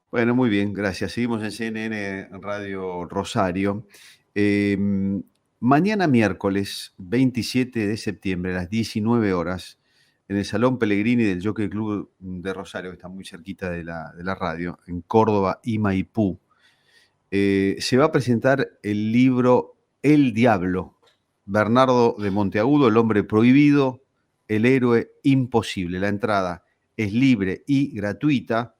Bueno, muy bien, gracias. Seguimos en CNN Radio Rosario. Em, Mañana miércoles 27 de septiembre a las 19 horas, en el Salón Pellegrini del Jockey Club de Rosario, que está muy cerquita de la radio, en Córdoba y Maipú, se va a presentar el libro El Diablo, Bernardo de Monteagudo, El hombre prohibido, el héroe imposible. La entrada es libre y gratuita,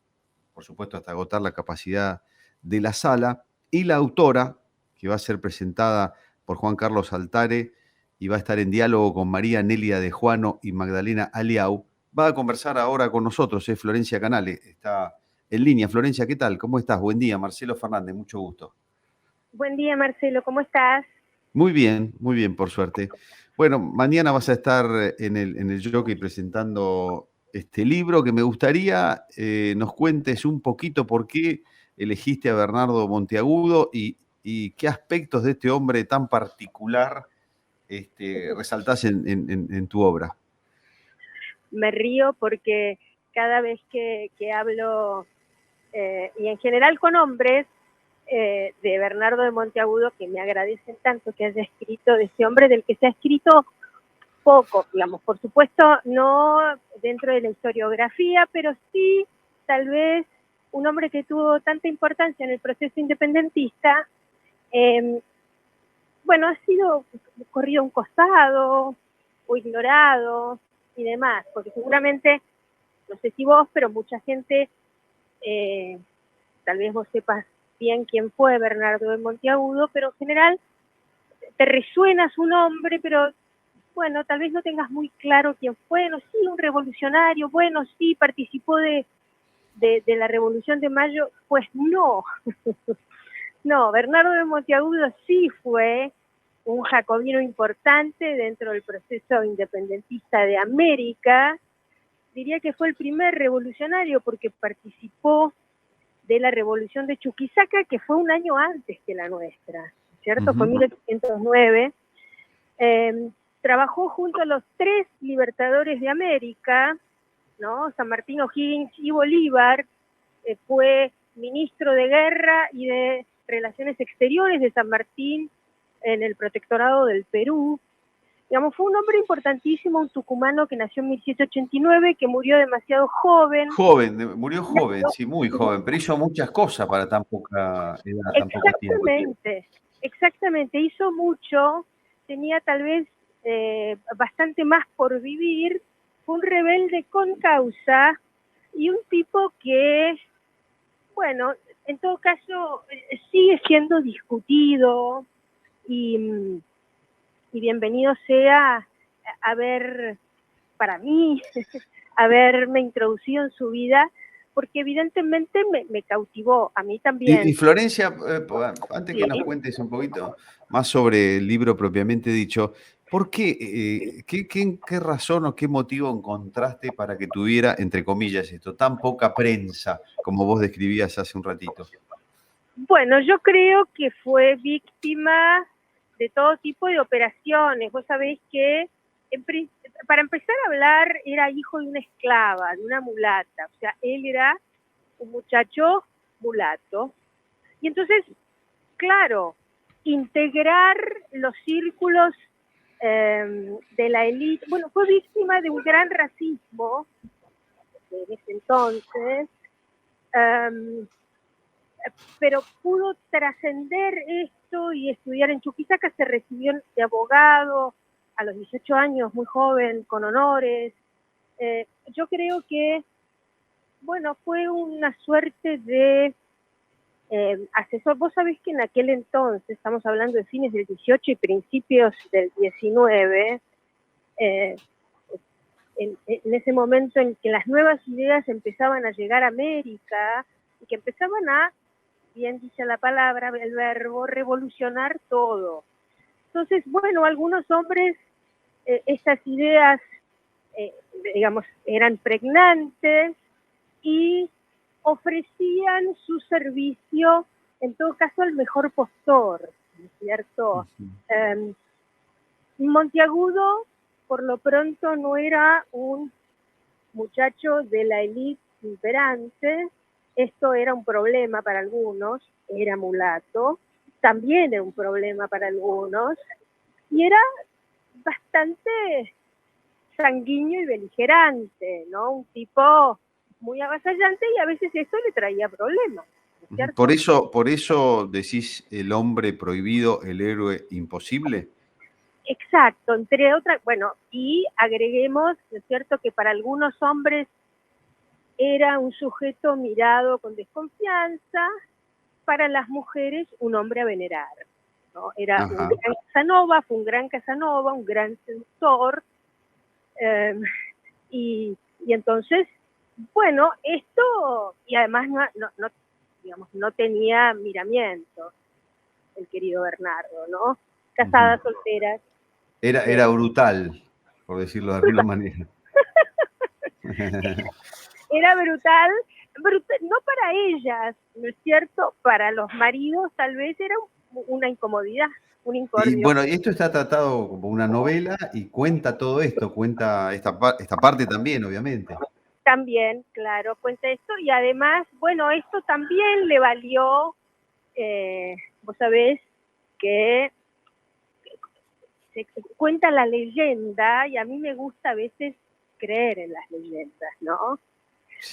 por supuesto hasta agotar la capacidad de la sala, y la autora, que va a ser presentada por Juan Carlos Altare y va a estar en diálogo con María Nelia de Juano y Magdalena Aliau, va a conversar ahora con nosotros, es Florencia Canale, está en línea. Florencia, ¿qué tal? ¿Cómo estás? Buen día, Marcelo Fernández, mucho gusto. Buen día, Marcelo, ¿cómo estás? Muy bien, por suerte. Bueno, mañana vas a estar en el Jockey presentando este libro que me gustaría nos cuentes un poquito por qué elegiste a Bernardo Monteagudo y qué aspectos de este hombre tan particular resaltás en tu obra. Me río porque cada vez que hablo, y en general con hombres, de Bernardo de Monteagudo, que me agradecen tanto que haya escrito de ese hombre del que se ha escrito poco, digamos, por supuesto, no dentro de la historiografía, pero sí, tal vez, un hombre que tuvo tanta importancia en el proceso independentista, eh, bueno, ha sido corrido a un costado o ignorado y demás, porque seguramente, no sé si vos, pero mucha gente, eh, tal vez vos sepas bien quién fue Bernardo de Monteagudo, pero en general te resuena su nombre, pero bueno, tal vez no tengas muy claro quién fue, no, sí, un revolucionario, bueno, sí, participó de la Revolución de Mayo, pues no. No, Bernardo de Monteagudo sí fue un jacobino importante dentro del proceso independentista de América. Diría que fue el primer revolucionario porque participó de la revolución de Chuquisaca, que fue un año antes que la nuestra, ¿cierto? Fue Ujú. 1809. Eh, Trabajó junto a los tres libertadores de América, ¿no? San Martín, O'Higgins y Bolívar. Fue ministro de Guerra y de Relaciones Exteriores de San Martín en el Protectorado del Perú. Digamos, fue un hombre importantísimo, un tucumano que nació en 1789, que murió demasiado joven. Joven, murió joven, sí, muy joven, pero hizo muchas cosas para tan poca edad, tan poco tiempo. Exactamente, exactamente, hizo mucho, tenía tal vez bastante más por vivir, fue un rebelde con causa y un tipo que, bueno, en todo caso sigue siendo discutido y, y bienvenido sea haber, para mí, haberme introducido en su vida, porque evidentemente me cautivó, a mí Y también. Florencia, antes que Sí. nos cuentes un poquito más sobre el libro propiamente dicho, ¿por qué, qué razón o qué motivo encontraste para que tuviera, entre comillas, esto, tan poca prensa, como vos describías hace un ratito? Bueno, yo creo que fue víctima de todo tipo de operaciones. Vos sabéis que, para empezar a hablar, era hijo de una esclava, de una mulata. O sea, él era un muchacho mulato. Y entonces, claro, integrar los círculos de la élite, bueno, fue víctima de un gran racismo en ese entonces, um, pero pudo trascender esto y estudiar en Chuquisaca. Se recibió de abogado a los 18 años, muy joven, con honores. Yo creo que, bueno, fue una suerte de asesor. Vos sabés que en aquel entonces, estamos hablando de fines del 18 y principios del 19, eh, en ese momento en que las nuevas ideas empezaban a llegar a América y que empezaban a, bien dice la palabra, el verbo, revolucionar todo. Entonces, bueno, algunos hombres, esas ideas, eh, digamos, eran pregnantes y ofrecían su servicio, en todo caso, al mejor postor, ¿no es cierto? Ujú. Eh, Monteagudo, por lo pronto, no era un muchacho de la élite imperante, esto era un problema para algunos, era mulato, también era un problema para algunos, y era bastante sanguíneo y beligerante, ¿no? Un tipo muy avasallante y a veces eso le traía problemas, ¿no es cierto? Por eso decís el hombre prohibido, el héroe imposible. Exacto, entre otras, bueno, y agreguemos, ¿no es cierto?, que para algunos hombres era un sujeto mirado con desconfianza, para las mujeres un hombre a venerar, ¿no? Era un Ajá. gran Casanova, fue un gran Casanova, un gran seductor, eh, y entonces, bueno, esto, y además digamos, no tenía miramientos el querido Bernardo, ¿no? Ujú. Casadas, solteras. Era brutal, por decirlo de alguna manera. Era brutal, brutal, no para ellas, ¿no es cierto? Para los maridos tal vez era una incomodidad, un Y incordio. bueno, esto está tratado como una novela y cuenta todo esto, cuenta esta parte también, obviamente. También, claro, cuenta esto y además, bueno, esto también le valió, vos sabés, que se cuenta la leyenda y a mí me gusta a veces creer en las leyendas, ¿no?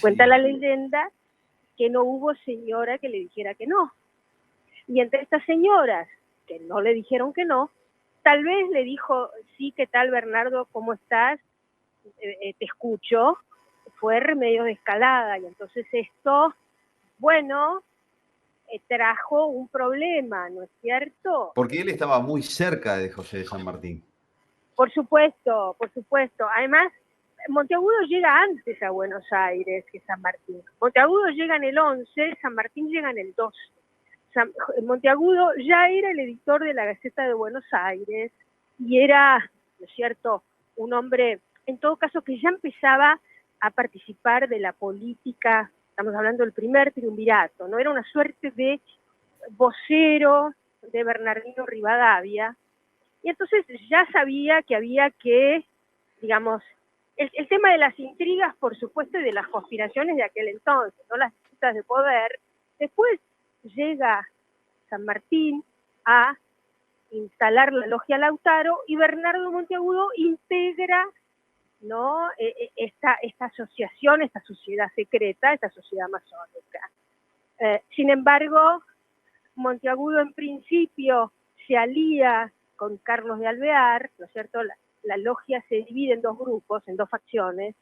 Cuenta la Sí. leyenda que no hubo señora que le dijera que no. Y entre estas señoras que no le dijeron que no, tal vez le dijo, sí, ¿qué tal Bernardo? ¿Cómo estás? Te escucho. Fue Remedios de Escalada y entonces esto, bueno, trajo un problema, ¿no es cierto? Porque él estaba muy cerca de José de San Martín. Por supuesto, por supuesto. Además, Monteagudo llega antes a Buenos Aires que San Martín. Monteagudo llega en el 11, San Martín llega en el 12. Monteagudo ya era el editor de la Gaceta de Buenos Aires y era, ¿no es cierto?, un hombre, en todo caso, que ya empezaba a participar de la política, estamos hablando del primer triunvirato, ¿no? Era una suerte de vocero de Bernardino Rivadavia, y entonces ya sabía que había que, digamos, el tema de las intrigas, por supuesto, y de las conspiraciones de aquel entonces, ¿no? Las disputas de poder. Después llega San Martín a instalar la logia Lautaro y Bernardo Monteagudo integra, ¿no?, esta asociación, esta sociedad secreta, esta sociedad masónica. Sin embargo, Monteagudo en principio se alía con Carlos de Alvear, ¿no es cierto? La logia se divide en dos grupos, en dos facciones,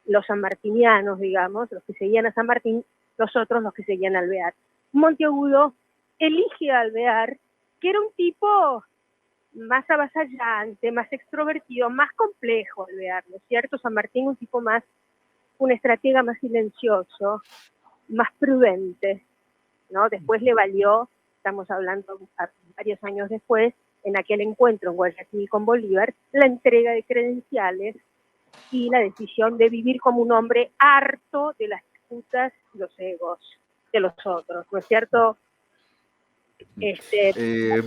los sanmartinianos, digamos, los que seguían a San Martín, los otros los que seguían a Alvear. Monteagudo elige a Alvear, que era un tipo más avasallante, más extrovertido, más complejo Alvear, ¿no es cierto? San Martín un tipo más, un estratega más silencioso, más prudente, ¿no? Después le valió, estamos hablando varios años después, en aquel encuentro en Guayaquil con Bolívar, la entrega de credenciales y la decisión de vivir como un hombre harto de las disputas y los egos de los otros, ¿no es cierto?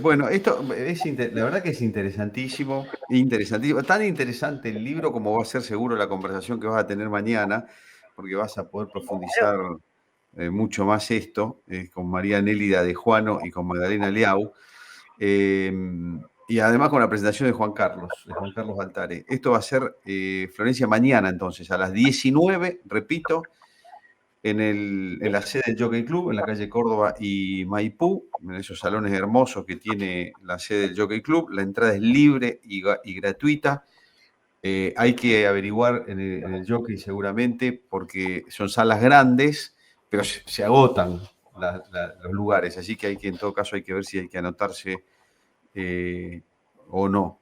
Bueno, esto es la verdad que es interesantísimo, interesantísimo, tan interesante el libro como va a ser seguro la conversación que vas a tener mañana, porque vas a poder Claro, profundizar mucho más esto con María Nélida de Juano y con Magdalena Leau, eh, y además con la presentación de Juan Carlos Altare. Esto va a ser Florencia mañana entonces, a las 19, repito, en la sede del Jockey Club, en la calle Córdoba y Maipú, en esos salones hermosos que tiene la sede del Jockey Club. La entrada es libre y gratuita. Hay que averiguar en el Jockey seguramente, porque son salas grandes, pero se agotan los lugares, así que en todo caso hay que ver si hay que anotarse o no.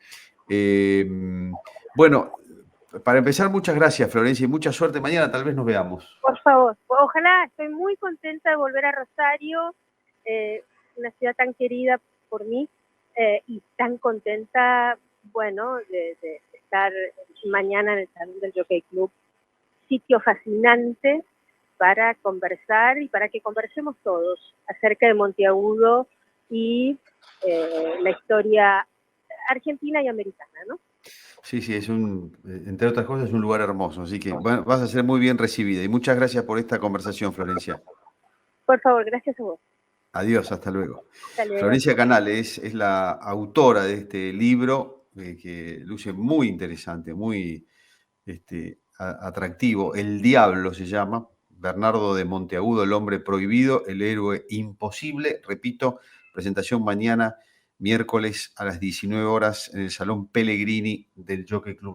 Bueno, para empezar, muchas gracias, Florencia, y mucha suerte mañana, tal vez nos veamos. por favor, ojalá, estoy muy contenta de volver a Rosario, eh, una ciudad tan querida por mí, y tan contenta, bueno, de estar mañana en el Salón del Jockey Club, sitio fascinante para conversar y para que conversemos todos acerca de Monteagudo y la historia argentina y americana, ¿no? Sí, sí, entre otras cosas, es un lugar hermoso, así que vas a ser muy bien recibida. Y muchas gracias por esta conversación, Florencia. Por favor, gracias a vos. Adiós, hasta luego. Hasta luego. Florencia Canales es la autora de este libro que luce muy interesante, muy atractivo. El Diablo se llama. Bernardo de Monteagudo, El hombre prohibido, el héroe imposible. Repito, presentación mañana, miércoles a las 19 horas en el Salón Pellegrini del Jockey Club.